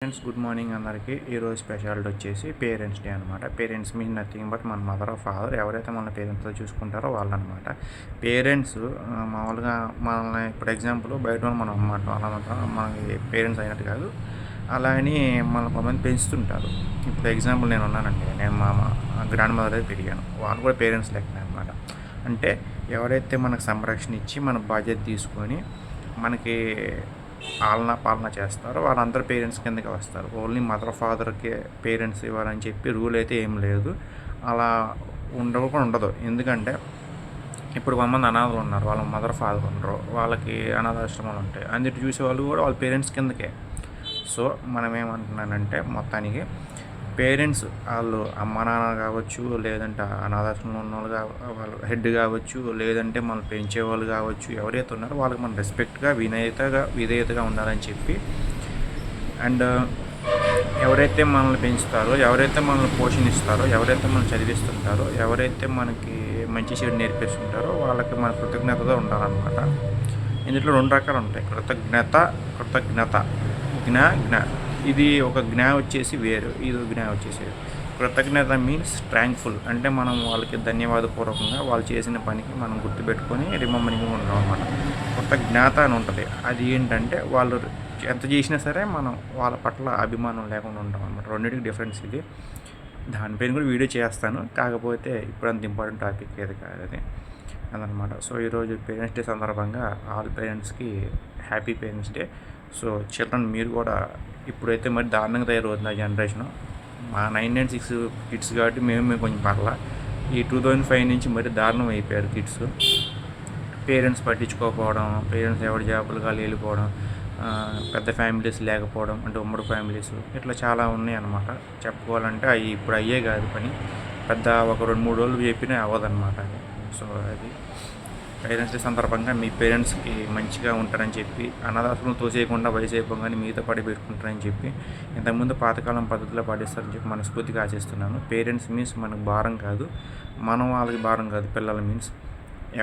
Friends good morning అందరికీ. ఈరోజు speciality వచ్చేసి పేరెంట్స్ డే అనమాట. పేరెంట్స్ మీన్ నథింగ్ బట్ మన మదర్ ఆర్ ఫాదర్ ఎవరైతే మన పేరెంట్స్తో చూసుకుంటారో వాళ్ళు అనమాట. పేరెంట్స్ మామూలుగా మనల్ని ఇప్పుడు ఎగ్జాంపుల్ బయట వాళ్ళు మనం అన్నమాట అలా మాత్రం మనకి పేరెంట్స్ అయినట్టు కాదు. అలా అని మన కొంతమంది పెంచుతుంటారు. ఇప్పుడు ఎగ్జాంపుల్ నేను ఉన్నానండి, నేను మా గ్రాండ్ మదర్ అయితే పెరిగాను, వాళ్ళు కూడా పేరెంట్స్ లెక్కనే అనమాట. అంటే ఎవరైతే మనకు సంరక్షణ ఇచ్చి మన బాధ్యత తీసుకొని మనకి ఆలనా పాలన చేస్తారో వాళ్ళందరూ పేరెంట్స్ కిందకి వస్తారు. ఓన్లీ మదర్ ఫాదర్కి పేరెంట్స్ ఇవ్వాలని చెప్పి రూల్ అయితే ఏం లేదు, అలా కూడా ఉండదు. ఎందుకంటే ఇప్పుడు కొంతమంది అనాథలు ఉన్నారు, వాళ్ళ మదర్ ఫాదర్ ఉండరు, వాళ్ళకి అనాథాశ్రమాలు ఉంటాయి, అందుకు చూసే వాళ్ళు కూడా వాళ్ళ పేరెంట్స్ కిందకే. సో మనం ఏమంటున్నానంటే మొత్తానికి పేరెంట్స్ వాళ్ళు అమ్మ నాన్న కావచ్చు, లేదంటే అనాథాశ్రమంలో ఉన్న వాళ్ళు హెడ్ కావచ్చు, లేదంటే మనం పెంచేవాళ్ళు కావచ్చు, ఎవరైతే ఉన్నారో వాళ్ళకి మనం రెస్పెక్ట్గా విధేయతగా ఉండాలని చెప్పి, అండ్ ఎవరైతే మనల్ని పెంచుతారో, ఎవరైతే మనల్ని పోషణిస్తారో, ఎవరైతే మనం చదివిస్తుంటారో, ఎవరైతే మనకి మంచి చెడు నేర్పిస్తుంటారో వాళ్ళకి మన కృతజ్ఞతగా ఉండాలన్నమాట. ఇందులో రెండు రకాలు ఉంటాయి, కృతజ్ఞత జ్ఞ. ఇది ఒక జ్ఞా వచ్చేసి వేరు, ఇది జ్ఞా వచ్చేసి వేరు. కృతజ్ఞత మీన్స్ థ్యాంక్ఫుల్, అంటే మనం వాళ్ళకి ధన్యవాదపూర్వకంగా వాళ్ళు చేసిన పనికి మనం గుర్తుపెట్టుకొని రిమెంబరింగ్ ఉంటాం అన్నమాట. కృతజ్ఞత అని ఉంటుంది, అది ఏంటంటే వాళ్ళు ఎంత చేసినా సరే మనం వాళ్ళ పట్ల అభిమానం లేకుండా ఉంటాం అన్నమాట. రెండింటికి డిఫరెన్స్ ఇది. దానిపైన కూడా వీడియో చేస్తాను, కాకపోతే ఇప్పుడు అంత ఇంపార్టెంట్ టాపిక్ ఏది కాదు అది అదనమాట. సో ఈరోజు పేరెంట్స్ డే సందర్భంగా ఆల్ పేరెంట్స్కి happy parents day. So children మీరు కూడా ఇప్పుడైతే మరి దారుణంగా తయారవుతుంది ఆ జనరేషను. మా 996 కిడ్స్ కాబట్టి మేము కొంచెం పర్లా, ఈ 2005 నుంచి మరి దారుణం అయిపోయారు కిడ్స్. పేరెంట్స్ పట్టించుకోకపోవడం, పేరెంట్స్ ఎవరి జాబులుగా వెళ్ళిపోవడం, పెద్ద ఫ్యామిలీస్ లేకపోవడం, అంటే ఉమ్మడి ఫ్యామిలీస్, ఇట్లా చాలా ఉన్నాయి అన్నమాట. చెప్పుకోవాలంటే అవి ఇప్పుడు అయ్యే కాదు పని, పెద్ద ఒక 2-3 రోజులు చెప్పినా అవ్వదన్నమాట అది. సో అది పేరెంట్స్ డే సందర్భంగా మీ పేరెంట్స్కి మంచిగా ఉంటారని చెప్పి, అనాథాశ్రమం తోసేయకుండా వయసు అయిపోగానే మీతో పాటు పెట్టుకుంటారని చెప్పి, ఇంతకుముందు పాతకాలం పద్ధతిలో పాటిస్తారని చెప్పి మనస్ఫూర్తిగా ఆశిస్తున్నాను. పేరెంట్స్ మీన్స్ మనకు భారం కాదు, మనం వాళ్ళకి భారం కాదు. పిల్లలు మీన్స్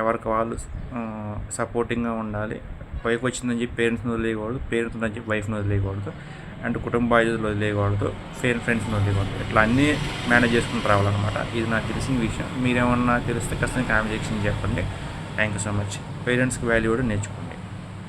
ఎవరికి వాళ్ళు సపోర్టింగ్గా ఉండాలి. వైఫ్ వచ్చిందని చెప్పి పేరెంట్స్ని వదిలేయకూడదు, పేరెంట్స్ ఉందని చెప్పి వైఫ్ని వదిలేయకూడదు, అండ్ కుటుంబ బాధ్యతలు వదిలేయకూడదు, ఫ్రెండ్స్ని వదిలేయకూడదు. ఇట్లా అన్నీ మేనేజ్ చేసుకుని రావాలన్నమాట. ఇది నాకు తెలిసిన విషయం. మీరేమన్నా తెలిస్తే ఖచ్చితంగా కామెంట్ సెక్షన్ చెప్పండి. Thank you so much. పేరెంట్స్కి వాల్యూ కూడా నేర్చుకోండి.